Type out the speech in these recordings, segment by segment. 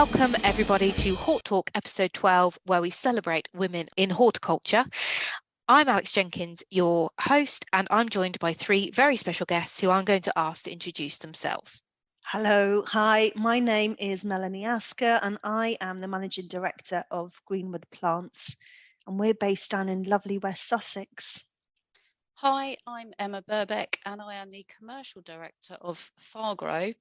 Welcome everybody to Hort Talk episode 12, where we celebrate women in horticulture. I'm Alex Jenkins, your host, and I'm joined by three very special guests who I'm going to ask to introduce themselves. Hello, hi, my name is Melanie Asker and I am the Managing Director of Greenwood Plants, and we're based down in lovely West Sussex. Hi, I'm Emma Burbeck and I am the Commercial Director of Fargrow.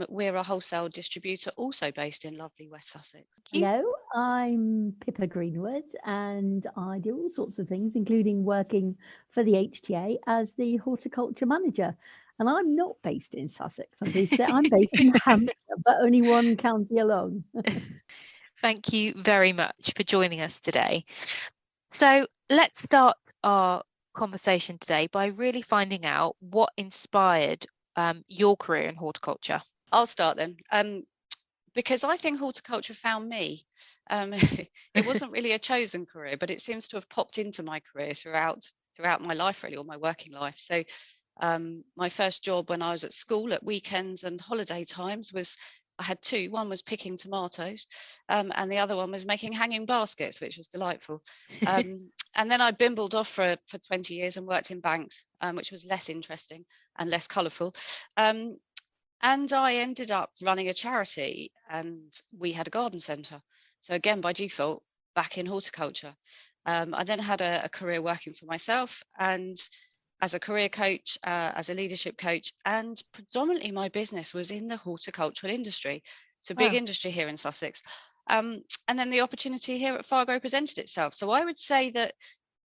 We're a wholesale distributor also based in lovely West Sussex. Hello, I'm Pippa Greenwood and I do all sorts of things, including working for the HTA as the Horticulture Manager. And I'm not based in Sussex, I'm based in Hampshire, but only one county along. Thank you very much for joining us today. So let's start our conversation today by really finding out what inspired your career in horticulture. I'll start then. Because I think horticulture found me. It wasn't really a chosen career, but it seems to have popped into my career throughout my life, really, or my working life. So my first job when I was at school at weekends and holiday times I had two. One was picking tomatoes and the other one was making hanging baskets, which was delightful. And then I bimbled off for 20 years and worked in banks, which was less interesting and less colourful. And I ended up running a charity and we had a garden centre. So again, by default, back in horticulture. I then had a career working for myself and as a career coach, as a leadership coach, and predominantly my business was in the horticultural industry. It's a big industry here in Sussex. And then the opportunity here at Fargrow presented itself. So I would say that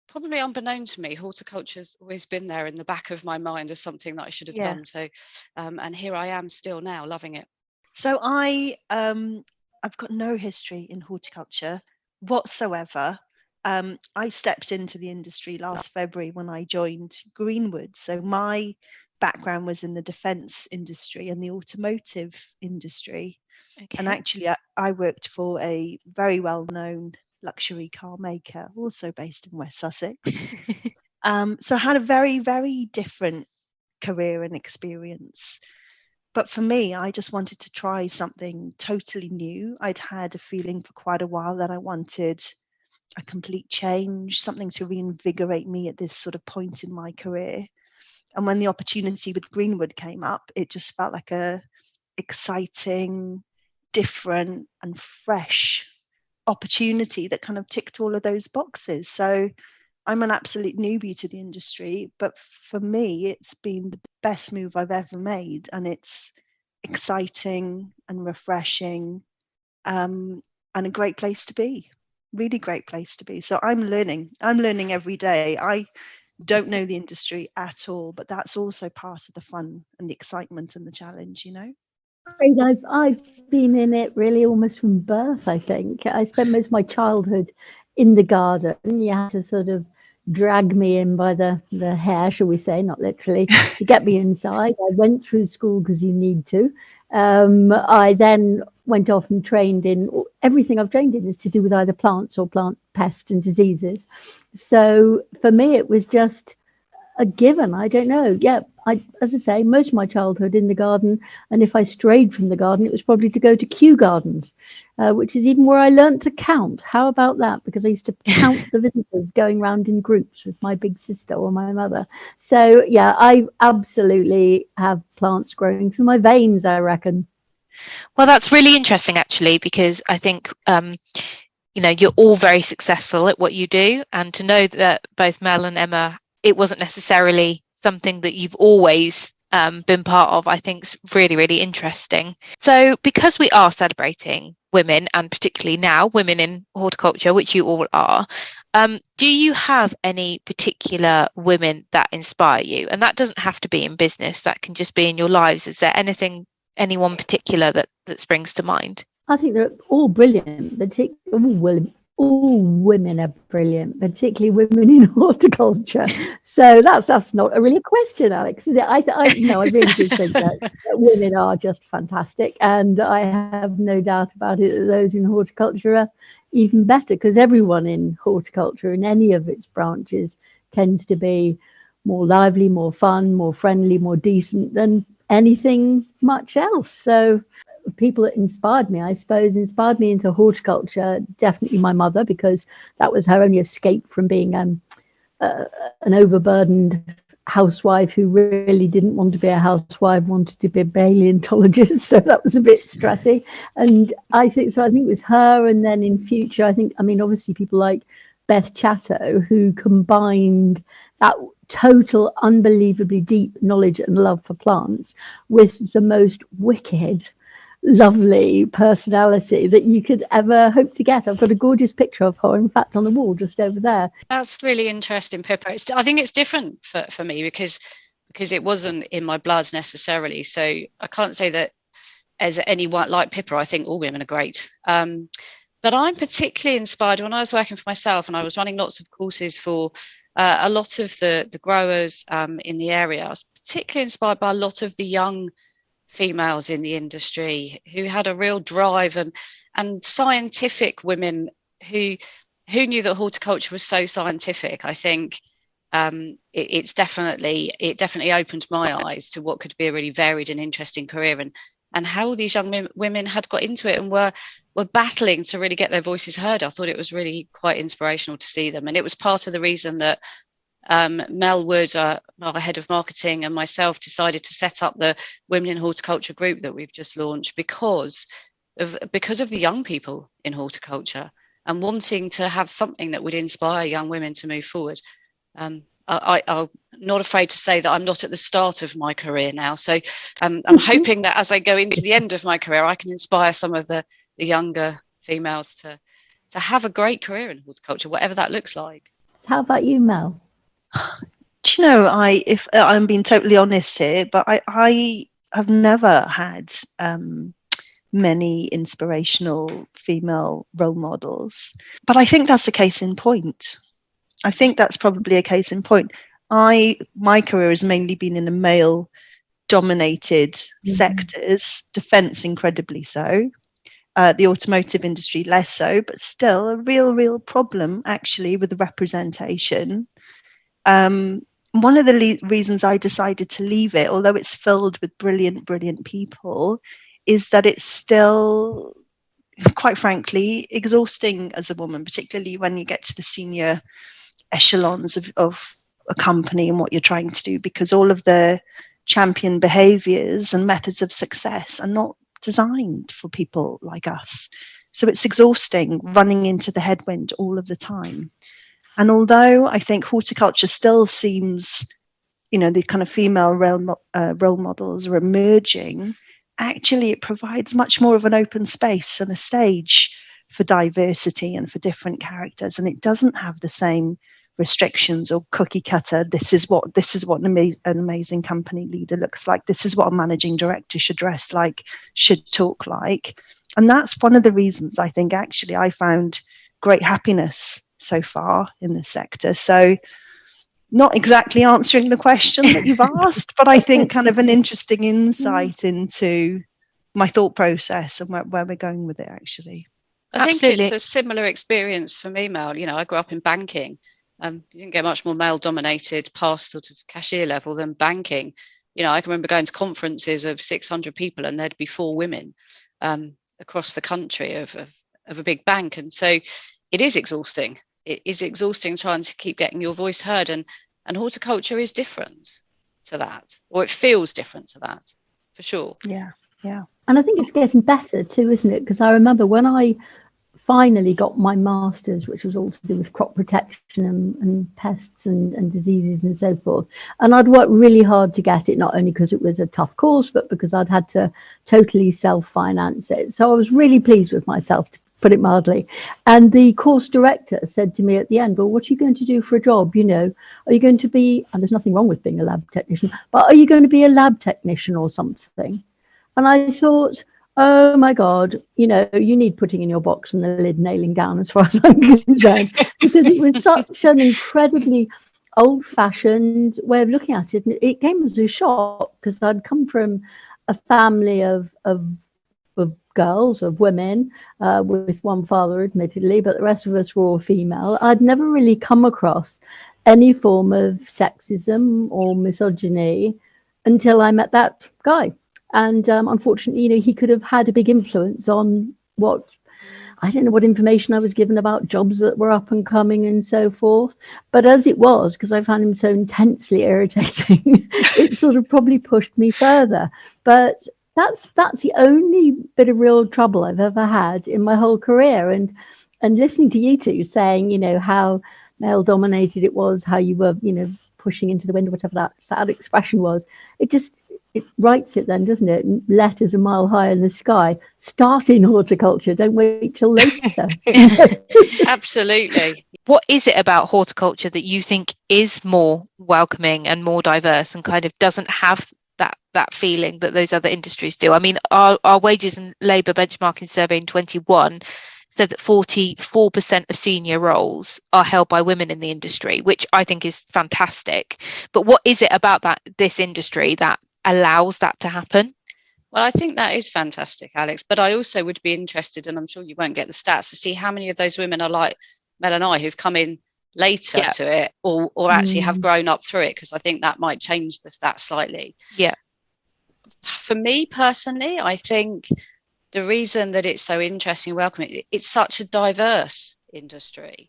probably unbeknown to me, horticulture's always been there in the back of my mind as something that I should have done. So, and here I am still now loving it. So I've got no history in horticulture whatsoever. I stepped into the industry last February when I joined Greenwood. So my background was in the defence industry and the automotive industry. Okay. And actually I worked for a very well-known luxury car maker, also based in West Sussex. So I had a very, very different career and experience. But for me, I just wanted to try something totally new. I'd had a feeling for quite a while that I wanted a complete change, something to reinvigorate me at this sort of point in my career. And when the opportunity with Greenwood came up, it just felt like a exciting, different and fresh opportunity that kind of ticked all of those boxes. So I'm an absolute newbie to the industry, but for me, it's been the best move I've ever made. And it's exciting and refreshing and a great place to be. Really great place to be. So I'm learning every day. I don't know the industry at all, but that's also part of the fun and the excitement and the challenge, you know. I've been in it really almost from birth. I think I spent most of my childhood in the garden. You had to sort of drag me in by the hair, shall we say, not literally, to get me inside. I went through school because you need to. I then went off and trained in everything I've trained in is to do with either plants or plant pests and diseases. So for me, it was just a given. I don't know. Yeah, as I say, most of my childhood in the garden, and if I strayed from the garden, it was probably to go to Kew Gardens, which is even where I learnt to count. How about that? Because I used to count the visitors going round in groups with my big sister or my mother. So yeah, I absolutely have plants growing through my veins, I reckon. Well, that's really interesting, actually, because I think you're all very successful at what you do, and to know that both Mel and Emma, it wasn't necessarily something that you've always been part of, I think is really, really interesting. So because we are celebrating women, and particularly now women in horticulture, which you all are, do you have any particular women that inspire you? And that doesn't have to be in business, that can just be in your lives. Is there anyone particular that springs to mind? I think they're all brilliant. All women are brilliant, particularly women in horticulture. So that's not really a question, Alex, is it? I really do think that women are just fantastic, and I have no doubt about it that those in horticulture are even better, because everyone in horticulture in any of its branches tends to be more lively, more fun, more friendly, more decent than anything much else. So people that inspired me, I suppose, inspired me into horticulture, definitely my mother, because that was her only escape from being an overburdened housewife who really didn't want to be a housewife, wanted to be a paleontologist. So that was a bit stressy. And I think it was her. And then in future, obviously people like Beth Chatto, who combined that total, unbelievably deep knowledge and love for plants with the most wicked, lovely personality that you could ever hope to get. I've got a gorgeous picture of her, in fact, on the wall just over there. That's really interesting, Pippa. I think it's different for me because it wasn't in my blood necessarily. So I can't say that as anyone like Pippa, I think all women are great. But I'm particularly inspired when I was working for myself and I was running lots of courses for a lot of the growers in the area. I was particularly inspired by a lot of the young females in the industry who had a real drive and scientific women who knew that horticulture was so scientific. I think it definitely opened my eyes to what could be a really varied and interesting career, and how these young women had got into it and were battling to really get their voices heard. I thought it was really quite inspirational to see them, and it was part of the reason that Mel Wood, our head of marketing, and myself decided to set up the Women in Horticulture group that we've just launched because of the young people in horticulture and wanting to have something that would inspire young women to move forward. I'm not afraid to say that I'm not at the start of my career now, so I'm hoping that as I go into the end of my career, I can inspire some of the younger females to have a great career in horticulture, whatever that looks like. How about you, Mel? Do you know, if I'm being totally honest here, but I have never had many inspirational female role models. But I think that's a case in point. I think that's probably a case in point. My career has mainly been in the male-dominated sectors, defence incredibly so, the automotive industry less so, but still a real problem actually with the representation. One of the reasons I decided to leave it, although it's filled with brilliant people, is that it's still, quite frankly, exhausting as a woman, particularly when you get to the senior echelons of a company and what you're trying to do, because all of the champion behaviors and methods of success are not designed for people like us. So it's exhausting running into the headwind all of the time. And although I think horticulture still seems, the kind of female role models are emerging, actually it provides much more of an open space and a stage for diversity and for different characters. And it doesn't have the same restrictions or cookie cutter. This is what an amazing company leader looks like. This is what a managing director should dress like, should talk like. And that's one of the reasons I think actually I found great happiness so far in this sector. So not exactly answering the question that you've asked, but I think kind of an interesting insight into my thought process and where we're going with it, actually. I think it's a similar experience for me, Mel. I grew up in banking. You didn't get much more male-dominated past sort of cashier level than banking. I can remember going to conferences of 600 people and there'd be 4 women across the country of a big bank. And so it is exhausting. It is exhausting trying to keep getting your voice heard, and horticulture is different to that, or it feels different to that, for sure. Yeah. And I think it's getting better too, isn't it? Because I remember when I finally got my master's, which was all to do with crop protection and pests and diseases and so forth, and I'd worked really hard to get it, not only because it was a tough course, but because I'd had to totally self-finance it. So I was really pleased with myself, to put it mildly. And the course director said to me at the end, well, what are you going to do for a job? Are you going to be, and there's nothing wrong with being a lab technician, but are you going to be a lab technician or something? And I thought, oh my God, you need putting in your box and the lid nailing down as far as I'm concerned, because it was such an incredibly old-fashioned way of looking at it. And it came as a shock because I'd come from a family of girls, of women, with one father, admittedly, but the rest of us were all female. I'd never really come across any form of sexism or misogyny until I met that guy. And unfortunately, he could have had a big influence on what, I don't know what information I was given about jobs that were up and coming and so forth. But as it was, because I found him so intensely irritating, it sort of probably pushed me further. But that's the only bit of real trouble I've ever had in my whole career. And listening to you two saying, how male dominated it was, how you were, pushing into the wind, whatever that sad expression was, it writes it then, doesn't it? Letters a mile high in the sky. Start in horticulture. Don't wait till later. Absolutely. What is it about horticulture that you think is more welcoming and more diverse and kind of doesn't have that feeling that those other industries do? I mean, our wages and labour benchmarking survey in 21 said that 44% of senior roles are held by women in the industry, which I think is fantastic. But what is it about this industry that allows that to happen? Well, I think that is fantastic, Alex. But I also would be interested, and I'm sure you won't get the stats, to see how many of those women are like Mel and I, who've come in later to it, or actually have grown up through it, because I think that might change the stats slightly. Yeah. For me personally, I think the reason that it's so interesting and welcoming, it's such a diverse industry.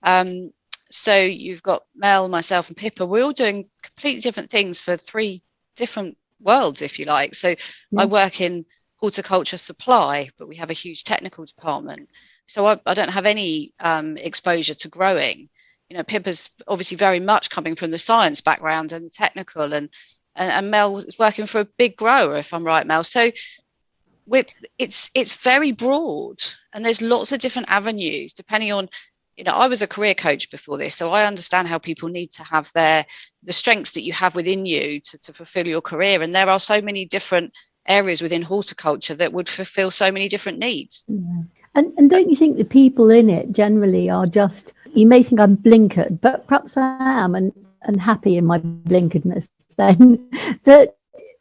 So you've got Mel, myself and Pippa, we're all doing completely different things for 3 different worlds, if you like. So I work in horticulture supply, but we have a huge technical department. So I don't have any exposure to growing. Pippa's obviously very much coming from the science background and the technical, and Mel is working for a big grower, if I'm right, Mel. So it's very broad, and there's lots of different avenues depending on, I was a career coach before this, so I understand how people need to have the strengths that you have within you to fulfill your career. And there are so many different areas within horticulture that would fulfill so many different needs. Yeah. And don't you think the people in it generally are just, you may think I'm blinkered, but perhaps I am, and happy in my blinkeredness then, that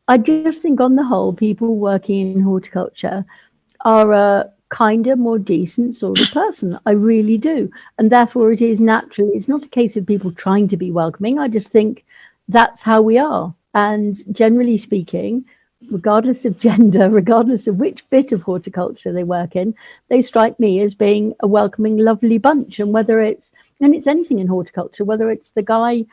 I just think on the whole, people working in horticulture are a kinder, more decent sort of person. I really do. And therefore it is naturally, it's not a case of people trying to be welcoming. I just think that's how we are. And generally speaking, regardless of gender, regardless of which bit of horticulture they work in, they strike me as being a welcoming, lovely bunch. And it's anything in horticulture, whether it's the guy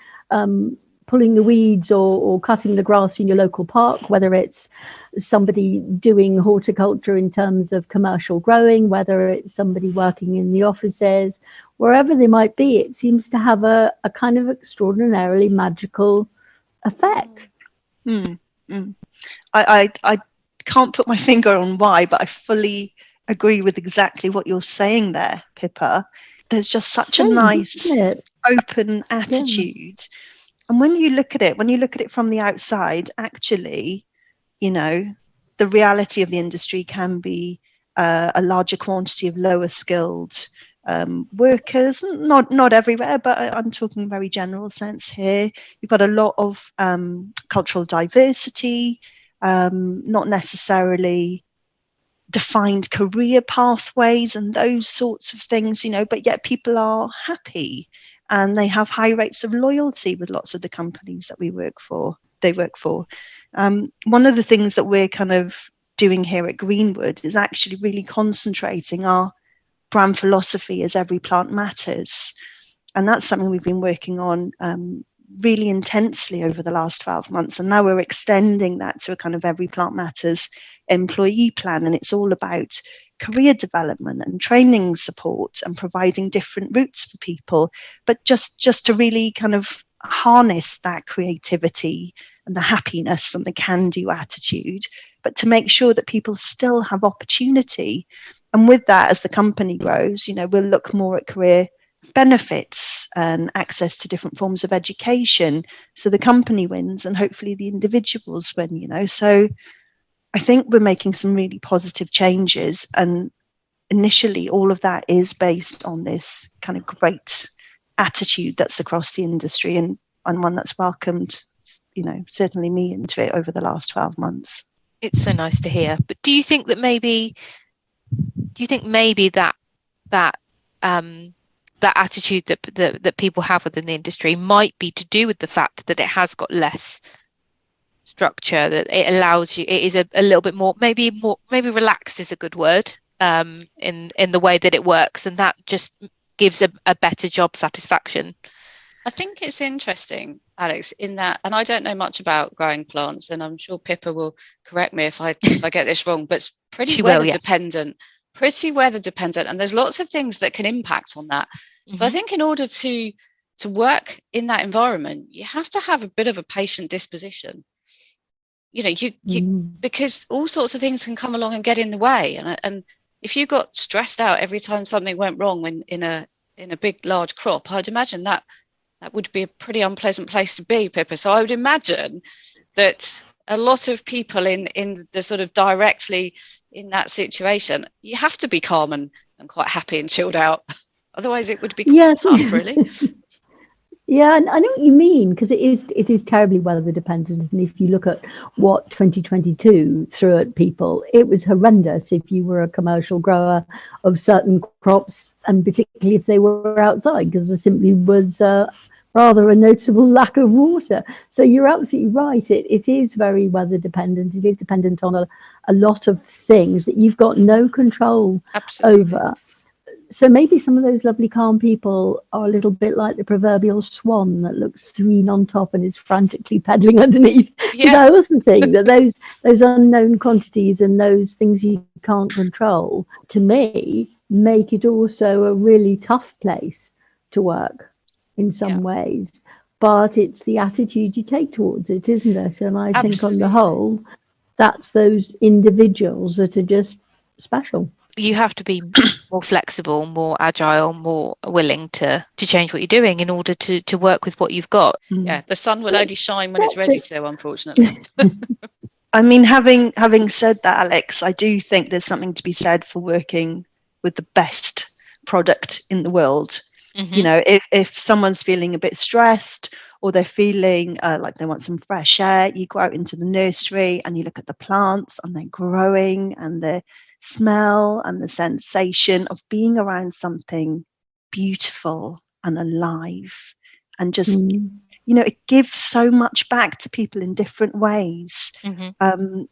pulling the weeds or cutting the grass in your local park, whether it's somebody doing horticulture in terms of commercial growing, whether it's somebody working in the offices, wherever they might be, it seems to have a kind of extraordinarily magical effect. I can't put my finger on why, but I fully agree with exactly what you're saying there, Pippa. There's just such a nice open attitude. Yeah. And when you look at it from the outside, actually, the reality of the industry can be a larger quantity of lower skilled workers, not everywhere, but I'm talking very general sense here. You've got a lot of cultural diversity, not necessarily defined career pathways and those sorts of things, but yet people are happy. And they have high rates of loyalty with lots of the companies that they work for. One of the things that we're kind of doing here at Greenwood is actually really concentrating our brand philosophy as every plant matters. And that's something we've been working on really intensely over the last 12 months. And now we're extending that to a kind of every plant matters employee plan. And it's all about career development and training support and providing different routes for people, but just to really kind of harness that creativity and the happiness and the can-do attitude, but to make sure that people still have opportunity. And with that, as the company grows, we'll look more at career benefits and access to different forms of education, so the company wins and hopefully the individuals win. So I think we're making some really positive changes, and initially all of that is based on this kind of great attitude that's across the industry, and one that's welcomed, certainly me into it over the last 12 months. It's so nice to hear. But do you think maybe that attitude that people have within the industry might be to do with the fact that it has got less structure, that it allows you, it is a little bit more, maybe relaxed is a good word, in the way that it works, and that just gives a better job satisfaction. I think it's interesting, Alex, in that, and I don't know much about growing plants, and I'm sure Pippa will correct me if I get this wrong, but it's pretty weather dependent, and there's lots of things that can impact on that. So I think in order to work in that environment, you have to have a bit of a patient disposition. You know, because all sorts of things can come along and get in the way, and if you got stressed out every time something went wrong in a big large crop, I'd imagine that would be a pretty unpleasant place to be, Pippa. So I would imagine that a lot of people in the sort of directly in that situation, you have to be calm and quite happy and chilled out. Otherwise it would be quite tough, really. Yeah, I know what you mean, because it is terribly weather dependent. And if you look at what 2022 threw at people, it was horrendous if you were a commercial grower of certain crops, and particularly if they were outside, because there simply was rather a noticeable lack of water. So you're absolutely right. It is very weather dependent. It is dependent on a lot of things that you've got no control over. So maybe some of those lovely calm people are a little bit like the proverbial swan that looks serene on top and is frantically paddling underneath. Yeah. I also think that those unknown quantities and those things you can't control, to me, make it also a really tough place to work in some ways. But it's the attitude you take towards it, isn't it? And I think on the whole, that's those individuals that are just special. You have to be more flexible, more agile, more willing to change what you're doing in order to work with what you've got. Yeah, the sun will only shine when it's ready to, unfortunately. I mean, having said that, Alex, I do think there's something to be said for working with the best product in the world. You know, if someone's feeling a bit stressed, or they're feeling like they want some fresh air, you go out into the nursery and you look at the plants and they're growing, and the smell and the sensation of being around something beautiful and alive, and just you know, it gives so much back to people in different ways.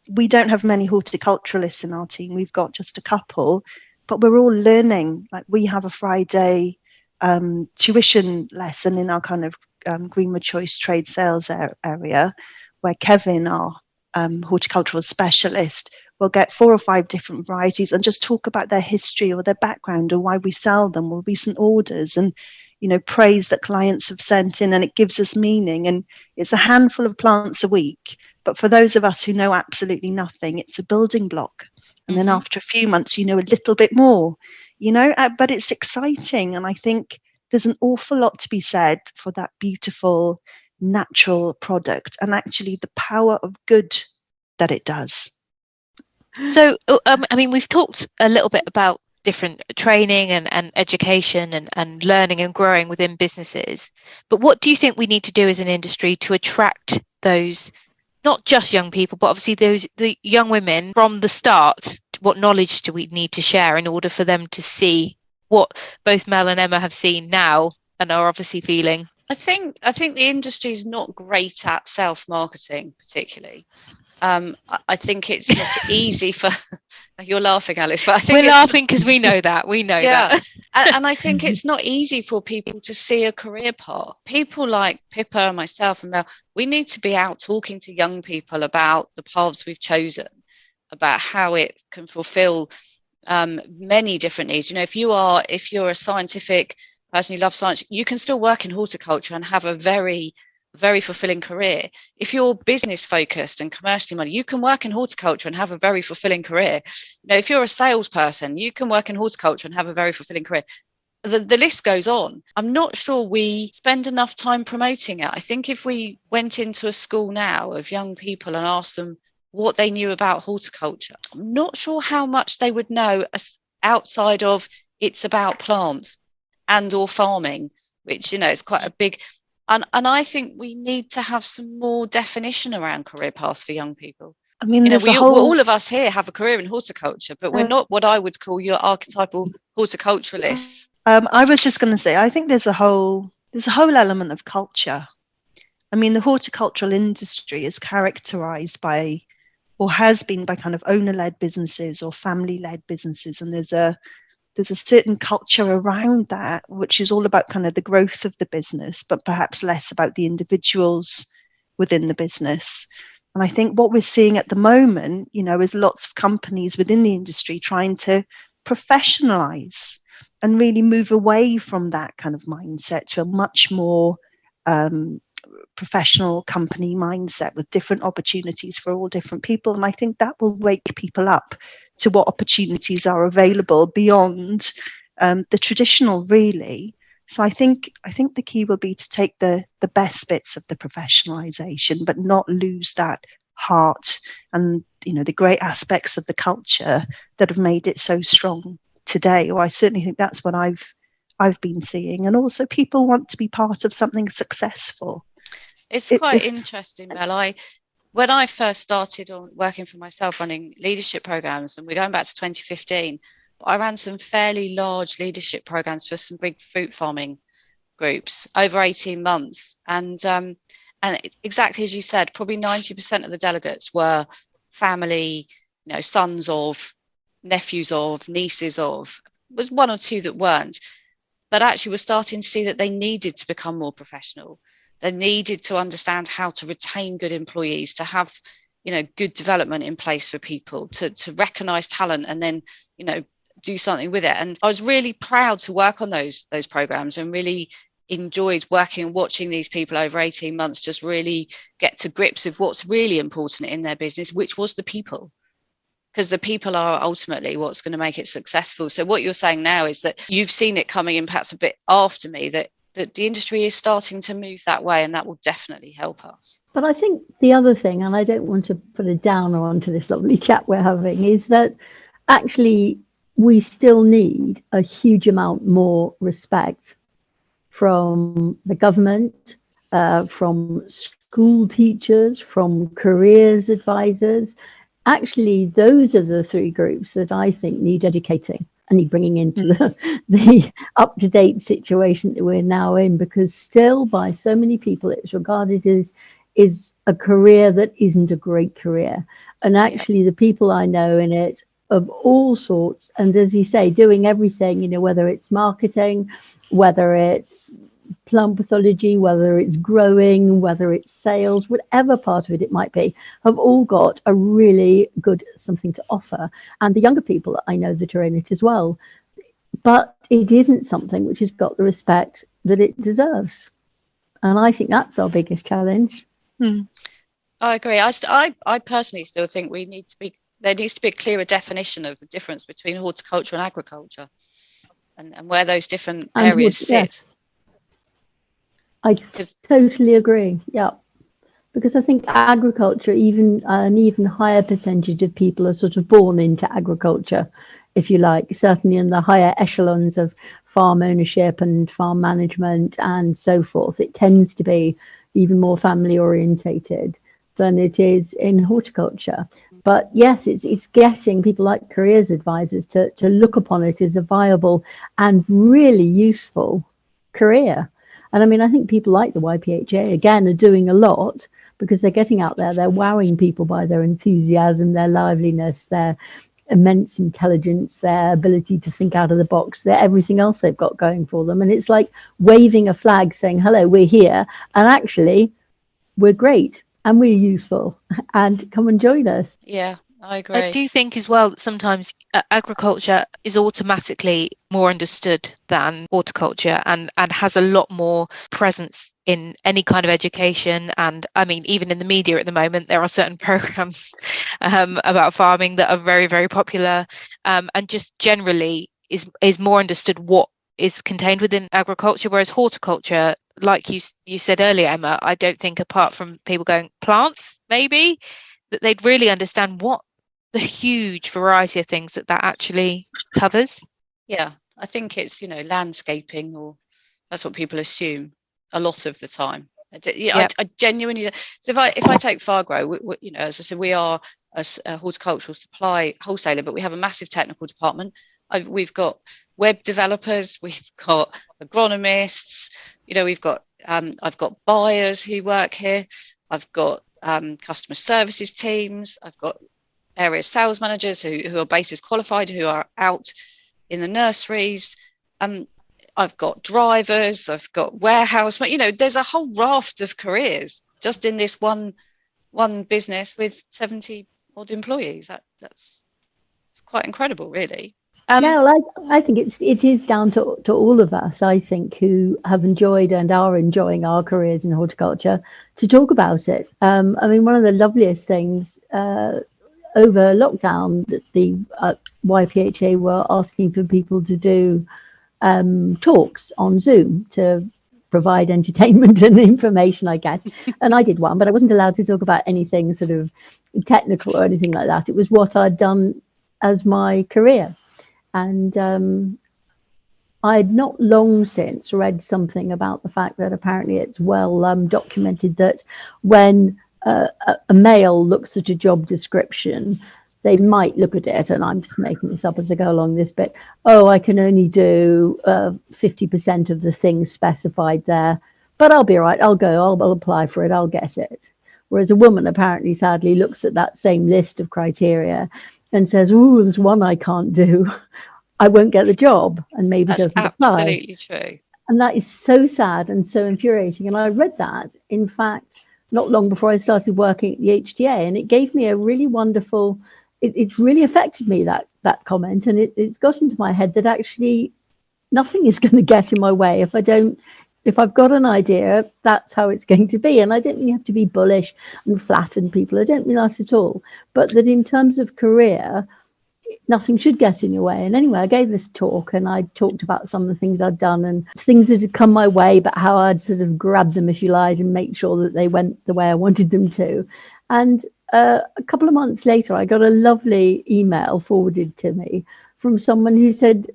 We don't have many horticulturalists in our team. We've got just a couple, but we're all learning. Like, we have a Friday tuition lesson in our kind of Greenwood Choice trade sales area, where Kevin, our horticultural specialist, will get 4 or 5 different varieties and just talk about their history or their background or why we sell them or recent orders, and you know, praise that clients have sent in, and it gives us meaning. And it's a handful of plants a week, but for those of us who know absolutely nothing, it's a building block. And then after a few months, you know a little bit more, you know, but it's exciting. And I think there's an awful lot to be said for that beautiful natural product, and actually the power of good that it does. So, I mean, we've talked a little bit about different training and education and learning and growing within businesses, but what do you think we need to do as an industry to attract those, not just young people, but obviously the young women from the start? What knowledge do we need to share in order for them to see what both Mel and Emma have seen now and are obviously feeling? I think the industry is not great at self-marketing, particularly. I think it's not easy for you're laughing, Alice, but I think we're laughing because we know that that. And I think it's not easy for people to see a career path. People like Pippa, myself and Mel, we need to be out talking to young people about the paths we've chosen, about how it can fulfill many different needs. You know, if you're a scientific person who loves science, you can still work in horticulture and have a very fulfilling career. If you're business focused and commercially minded, you can work in horticulture and have a very fulfilling career. You know, if you're a salesperson, you can work in horticulture and have a very fulfilling career. The list goes on. I'm not sure we spend enough time promoting it. I think if we went into a school now of young people and asked them what they knew about horticulture, I'm not sure how much they would know outside of it's about plants and or farming, which, you know, is quite a big. And I think we need to have some more definition around career paths for young people. I mean, you know, all of us here have a career in horticulture, but we're not what I would call your archetypal horticulturalists. I was just going to say, I think there's a whole element of culture. I mean, the horticultural industry is characterized by, or has been by, kind of owner-led businesses or family-led businesses, and there's a certain culture around that, which is all about kind of the growth of the business, but perhaps less about the individuals within the business. And I think what we're seeing at the moment, is lots of companies within the industry trying to professionalize and really move away from that kind of mindset to a much more professional company mindset with different opportunities for all different people. And I think that will wake people up to what opportunities are available beyond the traditional, really. So I think the key will be to take the best bits of the professionalization, but not lose that heart and the great aspects of the culture that have made it so strong today. Or I certainly think that's what I've been seeing. And also, people want to be part of something successful. It's quite interesting, Mel. When I first started on working for myself running leadership programs, and we're going back to 2015, I ran some fairly large leadership programs for some big fruit farming groups over 18 months. And exactly as you said, probably 90% of the delegates were family, sons of, nephews of, nieces of. There was one or two that weren't. But actually, we're starting to see that they needed to become more professional. They needed to understand how to retain good employees, to have, good development in place for people, to recognise talent and then, do something with it. And I was really proud to work on those programs, and really enjoyed working and watching these people over 18 months just really get to grips with what's really important in their business, which was the people. Because the people are ultimately what's going to make it successful. So what you're saying now is that you've seen it coming in perhaps a bit after me, that the industry is starting to move that way, and that will definitely help us. But I think the other thing, and I don't want to put a downer onto this lovely chat we're having, is that actually we still need a huge amount more respect from the government, from school teachers, from careers advisors. Actually, those are the three groups that I think need educating and need bringing into the up-to-date situation that we're now in, because still by so many people it's regarded as is a career that isn't a great career. And actually the people I know in it of all sorts, and as you say, doing everything, whether it's marketing, whether it's plant pathology, whether it's growing, whether it's sales, whatever part of it might be, have all got a really good something to offer. And the younger people I know that are in it as well. But it isn't something which has got the respect that it deserves. And I think that's our biggest challenge. I agree. I personally still think there needs to be a clearer definition of the difference between horticulture and agriculture, and where those different areas sit. Yes. I totally agree. Yeah, because I think agriculture, an even higher percentage of people are sort of born into agriculture, if you like, certainly in the higher echelons of farm ownership and farm management and so forth. It tends to be even more family orientated than it is in horticulture. But yes, it's getting people like careers advisors to look upon it as a viable and really useful career. And I mean, I think people like the YPHA, again, are doing a lot because they're getting out there, they're wowing people by their enthusiasm, their liveliness, their immense intelligence, their ability to think out of the box, their everything else they've got going for them. And it's like waving a flag saying, hello, we're here. And actually, we're great and we're useful, and come and join us. Yeah, I agree. I do think as well that sometimes agriculture is automatically more understood than horticulture, and has a lot more presence in any kind of education. And I mean, even in the media at the moment, there are certain programs about farming that are very, very popular, and just generally is more understood what is contained within agriculture, whereas horticulture, like you said earlier, Emma, I don't think, apart from people going plants, maybe, that they'd really understand what the huge variety of things that actually covers. Yeah, I think it's landscaping, or that's what people assume a lot of the time. I genuinely. So if I take Fargrow, as I said, we are a horticultural supply wholesaler, but we have a massive technical department. We've got web developers, we've got agronomists, we've got I've got buyers who work here. I've got customer services teams. I've got area sales managers who are BASIS qualified, who are out in the nurseries. I've got drivers. I've got warehouse. There's a whole raft of careers just in this one business with 70 odd employees. That's quite incredible, really. I think it is down to all of us, I think, who have enjoyed and are enjoying our careers in horticulture, to talk about it. I mean, one of the loveliest things over lockdown, that the YPHA were asking for people to do talks on Zoom to provide entertainment and information, I guess. And I did one, but I wasn't allowed to talk about anything sort of technical or anything like that. It was what I'd done as my career. And I had not long since read something about the fact that apparently it's well documented that when a male looks at a job description, they might look at it, and I'm just making this up as I go along this bit, I can only do 50% of the things specified there, but I'll be all right, I'll apply for it, I'll get it. Whereas a woman apparently, sadly, looks at that same list of criteria and says, "Oh, there's one I can't do. I won't get the job," and maybe That's doesn't apply. Absolutely true. And that is so sad and so infuriating. And I read that, in fact, not long before I started working at the HTA, and it gave me a really wonderful. It really affected me, that comment, and it's got into my head that actually nothing is going to get in my way if I've got an idea, that's how it's going to be. And I don't mean you have to be bullish and flatten people. I don't mean that at all. But that in terms of career, nothing should get in your way. And anyway, I gave this talk and I talked about some of the things I'd done and things that had come my way, but how I'd sort of grabbed them, if you like, and make sure that they went the way I wanted them to. And a couple of months later, I got a lovely email forwarded to me from someone who said,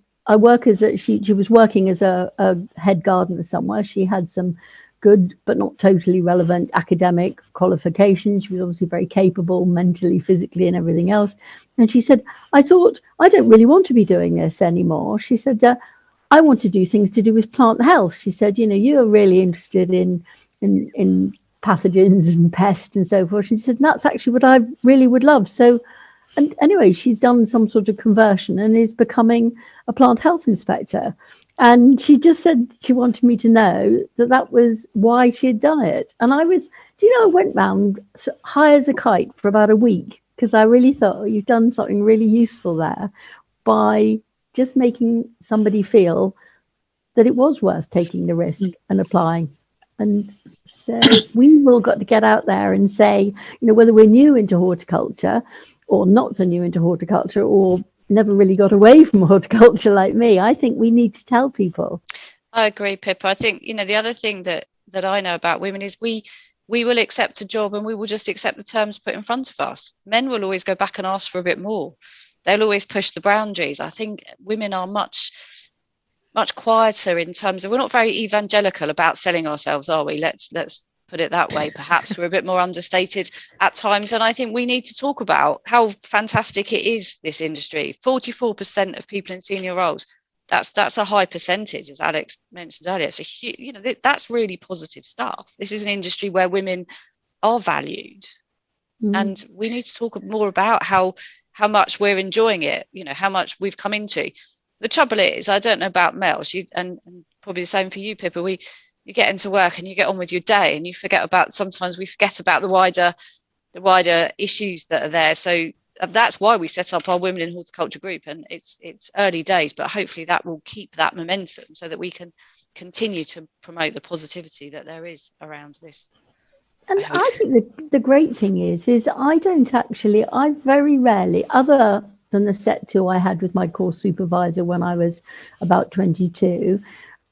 she was working as a head gardener somewhere. She had some good but not totally relevant academic qualifications. She was obviously very capable mentally, physically, and everything else. And she said, I thought, I don't really want to be doing this anymore. She said, I want to do things to do with plant health. She said, you're really interested in pathogens and pests and so forth. She said, that's actually what I really would love. So, and anyway, she's done some sort of conversion and is becoming a plant health inspector. And she just said she wanted me to know that was why she had done it. And I went round high as a kite for about a week, because I really thought, you've done something really useful there by just making somebody feel that it was worth taking the risk and applying. And so we've all got to get out there and say, whether we're new into horticulture or not so new into horticulture, or never really got away from horticulture like me, I think we need to tell people. I agree, Pippa. I think, the other thing that I know about women is we will accept a job and we will just accept the terms put in front of us. Men will always go back and ask for a bit more. They'll always push the boundaries. I think women are much quieter in terms of, we're not very evangelical about selling ourselves, are we? Let's put it that way. Perhaps we're a bit more understated at times. And I think we need to talk about how fantastic it is, this industry. 44% of people in senior roles. That's a high percentage, as Alex mentioned earlier. It's a huge, that's really positive stuff. This is an industry where women are valued. And we need to talk more about how much we're enjoying it, how much we've come into. The trouble is, I don't know about Mel, and probably the same for you, Pippa, you get into work and you get on with your day and sometimes we forget about the wider issues that are there. So that's why we set up our Women in Horticulture group, and it's early days, but hopefully that will keep that momentum so that we can continue to promote the positivity that there is around this. And I think the great thing is I very rarely, other than the set 2 I had with my course supervisor when I was about 22,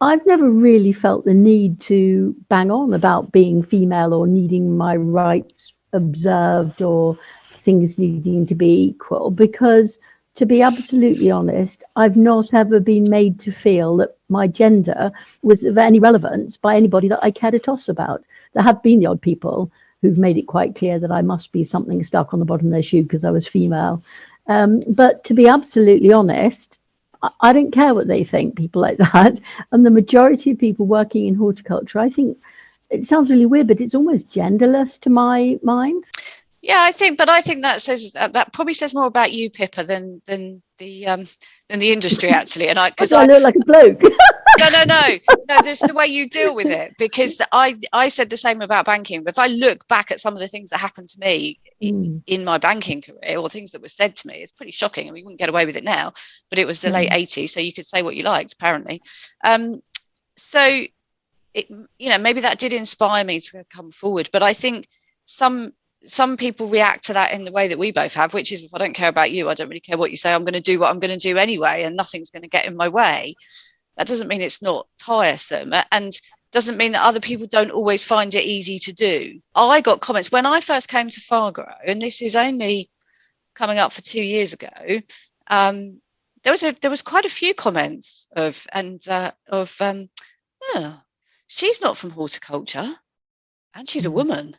I've never really felt the need to bang on about being female or needing my rights observed or things needing to be equal, because, to be absolutely honest, I've not ever been made to feel that my gender was of any relevance by anybody that I cared a toss about. There have been the odd people who've made it quite clear that I must be something stuck on the bottom of their shoe because I was female. But to be absolutely honest, I don't care what they think, people like that. And the majority of people working in horticulture, I think it sounds really weird, but it's almost genderless to my mind. Yeah, I think that says that probably says more about you, Pippa, than the industry actually. And because I look like a bloke. no, just the way you deal with it. Because I said the same about banking. But if I look back at some of the things that happened to me in my banking career, or things that were said to me, it's pretty shocking. I mean, we wouldn't get away with it now, but it was the late 80s, so you could say what you liked, apparently. So it, maybe that did inspire me to come forward. But I think some people react to that in the way that we both have, which is, if I don't care about you, I don't really care what you say. I'm going to do what I'm going to do anyway, and nothing's going to get in my way. That doesn't mean it's not tiresome, and doesn't mean that other people don't always find it easy to do. I got comments when I first came to Fargrow, and this is only coming up for 2 years ago. There was quite a few comments of she's not from horticulture, and she's a woman.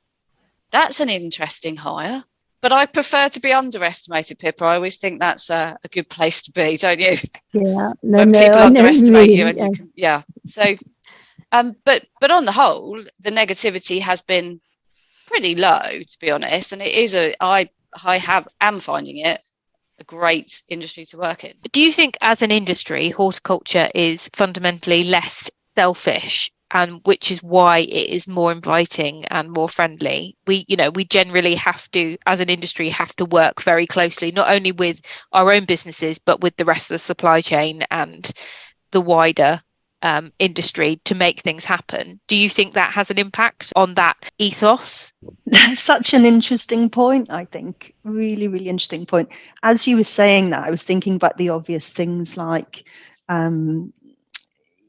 That's an interesting hire. But I prefer to be underestimated, Pippa. I always think that's a good place to be, don't you? Yeah. When people underestimate you, and you can, So, but on the whole, the negativity has been pretty low, to be honest. And it is I am finding it a great industry to work in. Do you think, as an industry, horticulture is fundamentally less selfish, and which is why it is more inviting and more friendly? We generally have to, as an industry, have to work very closely, not only with our own businesses, but with the rest of the supply chain and the wider industry to make things happen. Do you think that has an impact on that ethos? Such an interesting point, I think. Really, really interesting point. As you were saying that, I was thinking about the obvious things like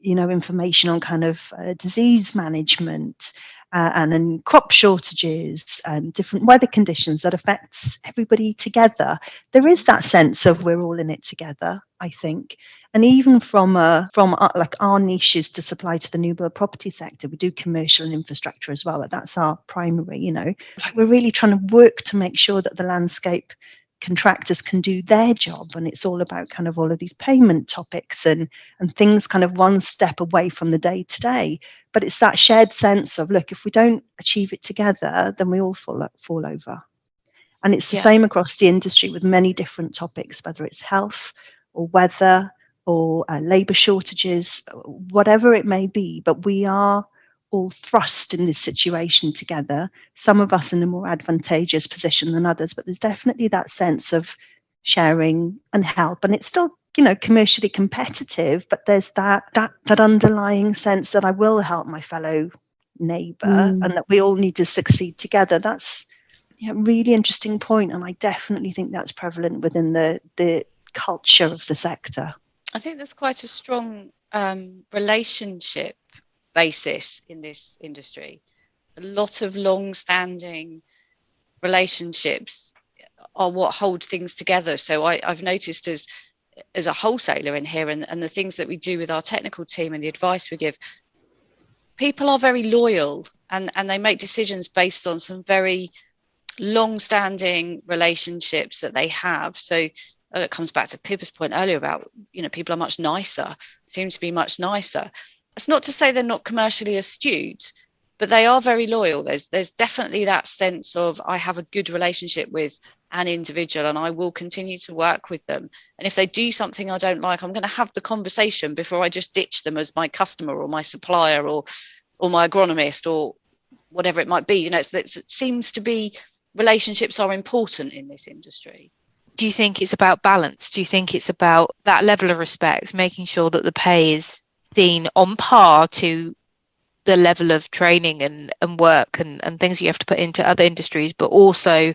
information on kind of disease management and then crop shortages and different weather conditions that affects everybody together. There is that sense of we're all in it together, I think. And even from like our niches to supply to the new build property sector, we do commercial and infrastructure as well. That's our primary, like we're really trying to work to make sure that the landscape contractors can do their job, and it's all about kind of all of these payment topics and things kind of one step away from the day to day. But it's that shared sense of, look, if we don't achieve it together, then we all fall over. And it's the same across the industry with many different topics, whether it's health or weather or labour shortages, whatever it may be. But we are all thrust in this situation together, some of us in a more advantageous position than others, but there's definitely that sense of sharing and help. And it's still, commercially competitive, but there's that underlying sense that I will help my fellow neighbour and that we all need to succeed together. That's a really interesting point, and I definitely think that's prevalent within the culture of the sector. I think there's quite a strong relationship basis in this industry. A lot of long-standing relationships are what hold things together. So I've noticed as a wholesaler in here, and the things that we do with our technical team and the advice we give, people are very loyal and they make decisions based on some very long-standing relationships that they have. So it comes back to Pippa's point earlier about, people are much nicer, seem to be much nicer. It's not to say they're not commercially astute, but they are very loyal. There's definitely that sense of, I have a good relationship with an individual and I will continue to work with them. And if they do something I don't like, I'm going to have the conversation before I just ditch them as my customer or my supplier or my agronomist or whatever it might be. It seems to be relationships are important in this industry. Do you think it's about balance? Do you think it's about that level of respect, making sure that the pay is seen on par to the level of training and work and things you have to put into other industries, but also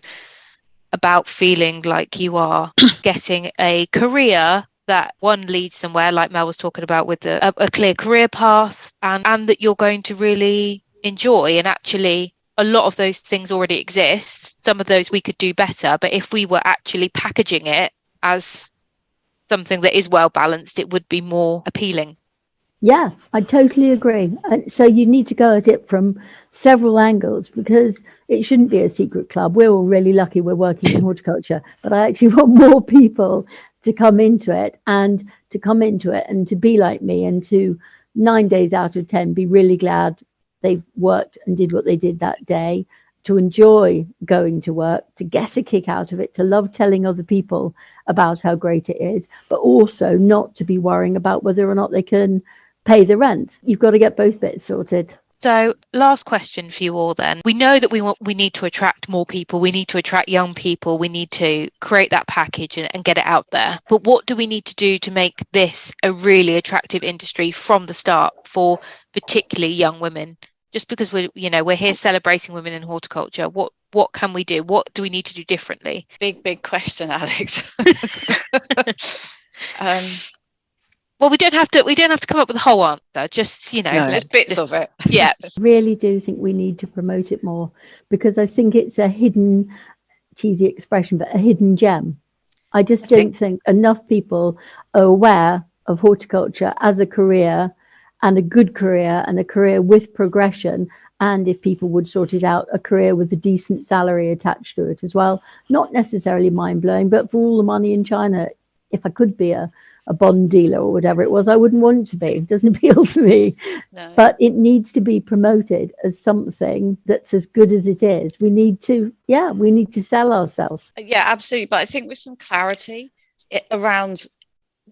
about feeling like you are getting a career that one leads somewhere, like Mel was talking about, with a clear career path, and that you're going to really enjoy? And actually a lot of those things already exist. Some of those we could do better, but if we were actually packaging it as something that is well balanced, it would be more appealing. Yeah, I totally agree. So you need to go at it from several angles, because it shouldn't be a secret club. We're all really lucky we're working in horticulture, but I actually want more people to come into it and to be like me, and to 9 days out of 10 be really glad they've worked and did what they did that day, to enjoy going to work, to get a kick out of it, to love telling other people about how great it is, but also not to be worrying about whether or not they can pay the rent. You've got to get both bits sorted. So last question for you all then. We know that we need to attract more people. We need to attract young people. We need to create that package and get it out there. But what do we need to do to make this a really attractive industry from the start for particularly young women? Just because we're here celebrating women in horticulture, what can we do? What do we need to do differently? Big question, Alex. Well, we don't have to come up with the whole answer. Just there's bits of it. Yeah. I really do think we need to promote it more, because I think it's a hidden, cheesy expression, but a hidden gem. I just don't think enough people are aware of horticulture as a career, and a good career, and a career with progression, and if people would sort it out, a career with a decent salary attached to it as well. Not necessarily mind-blowing, but for all the money in China, if I could be a bond dealer or whatever it was, I wouldn't want to be. It doesn't appeal to me. No. But it needs to be promoted as something that's as good as it is. We need to sell ourselves. Yeah, absolutely. But I think with some clarity around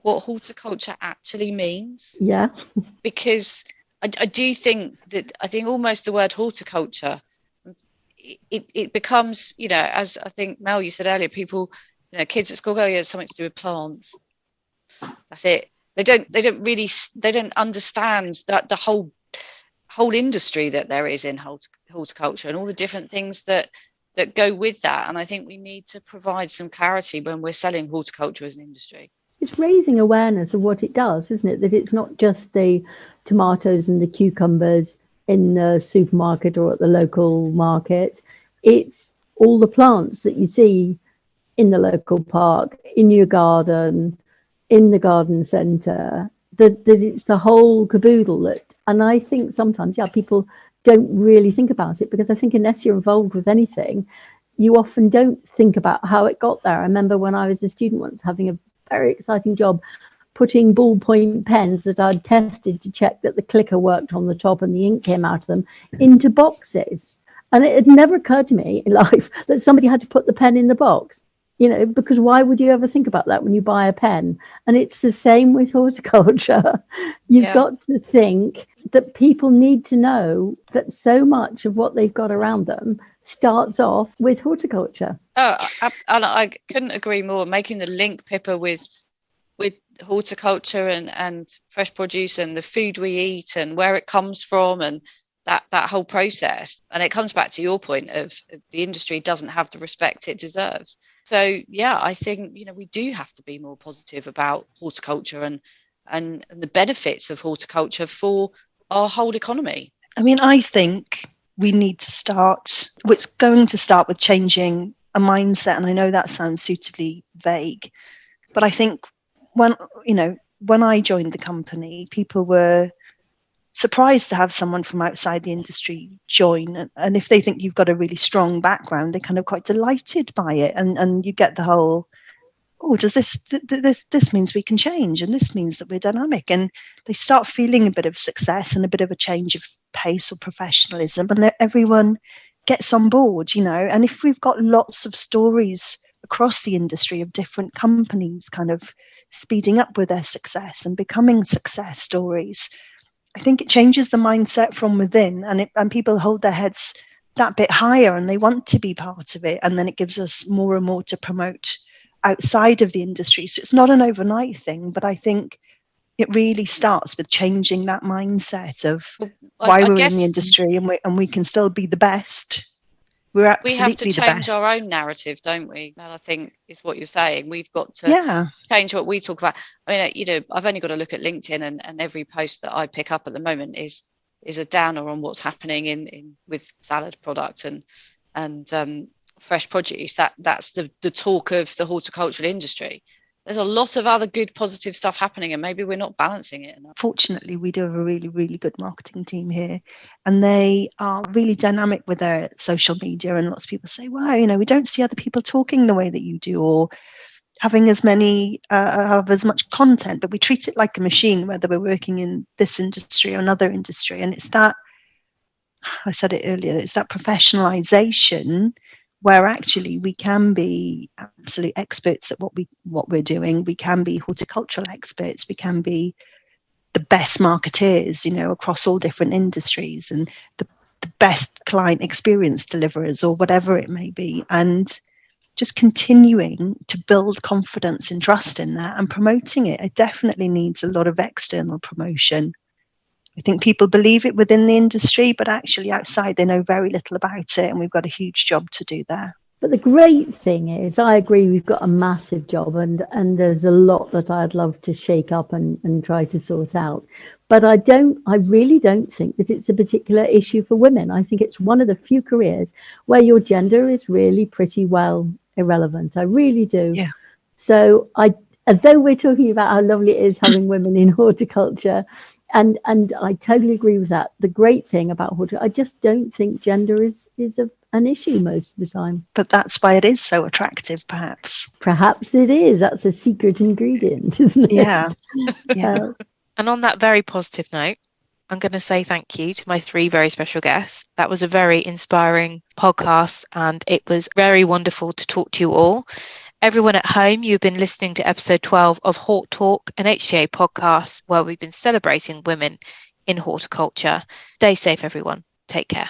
what horticulture actually means. Yeah. Because I do think almost the word horticulture, it becomes, as I think Mel, you said earlier, people, kids at school go, yeah, it's something to do with plants. That's it. They don't understand that the whole industry that there is in horticulture and all the different things that go with that. And I think we need to provide some clarity when we're selling horticulture as an industry. It's raising awareness of what it does, isn't it? That it's not just the tomatoes and the cucumbers in the supermarket or at the local market. It's all the plants that you see in the local park, in your garden, in the garden centre, that it's the whole caboodle. And I think sometimes, people don't really think about it, because I think unless you're involved with anything, you often don't think about how it got there. I remember when I was a student once having a very exciting job putting ballpoint pens that I'd tested to check that the clicker worked on the top and the ink came out of them into boxes. And it had never occurred to me in life that somebody had to put the pen in the box. Because why would you ever think about that when you buy a pen? And it's the same with horticulture. You've got to think that people need to know that so much of what they've got around them starts off with horticulture. I couldn't agree more. Making the link, Pippa, with horticulture and fresh produce and the food we eat and where it comes from and that whole process. And it comes back to your point of the industry doesn't have the respect it deserves. So I think we do have to be more positive about horticulture and the benefits of horticulture for our whole economy. I mean, I think we need to start. It's going to start with changing a mindset, and I know that sounds suitably vague, but I think when I joined the company, people were surprised to have someone from outside the industry join, and if they think you've got a really strong background, they're kind of quite delighted by it, and you get the whole, does this means we can change, and this means that we're dynamic, and they start feeling a bit of success and a bit of a change of pace or professionalism, and everyone gets on board, and if we've got lots of stories across the industry of different companies kind of speeding up with their success and becoming success stories, I think it changes the mindset from within, and people hold their heads that bit higher and they want to be part of it, and then it gives us more and more to promote outside of the industry. So it's not an overnight thing, but I think it really starts with changing that mindset of why we're in the industry, and we can still be the best. We're absolutely we have to the change best. Our own narrative, don't we? And I think is what you're saying. We've got to change what we talk about. I mean, I've only got to look at LinkedIn, and every post that I pick up at the moment is a downer on what's happening in with salad product and fresh produce. That's the talk of the horticultural industry. There's a lot of other good, positive stuff happening, and maybe we're not balancing it enough. Fortunately, we do have a really, really good marketing team here, and they are really dynamic with their social media. And lots of people say, wow, we don't see other people talking the way that you do, or having as many have as much content, but we treat it like a machine, whether we're working in this industry or another industry. And it's that, I said it earlier, it's that professionalization where actually we can be absolute experts at what we're doing. We can be horticultural experts. We can be the best marketeers, across all different industries, and the best client experience deliverers, or whatever it may be. And just continuing to build confidence and trust in that and promoting it. It definitely needs a lot of external promotion. I think people believe it within the industry, but actually outside they know very little about it, and we've got a huge job to do there. But the great thing is, I agree, we've got a massive job, and there's a lot that I'd love to shake up and try to sort out. But I really don't think that it's a particular issue for women. I think it's one of the few careers where your gender is really pretty well irrelevant. I really do. Yeah. So although we're talking about how lovely it is having women in horticulture, and I totally agree with that. The great thing about horticulture, I just don't think gender is an issue most of the time. But that's why it is so attractive, perhaps. Perhaps it is. That's a secret ingredient, isn't it? Yeah. Yeah. And on that very positive note, I'm going to say thank you to my 3 very special guests. That was a very inspiring podcast, and it was very wonderful to talk to you all. Everyone at home, you've been listening to episode 12 of Hort Talk, an HTA podcast where we've been celebrating women in horticulture. Stay safe, everyone. Take care.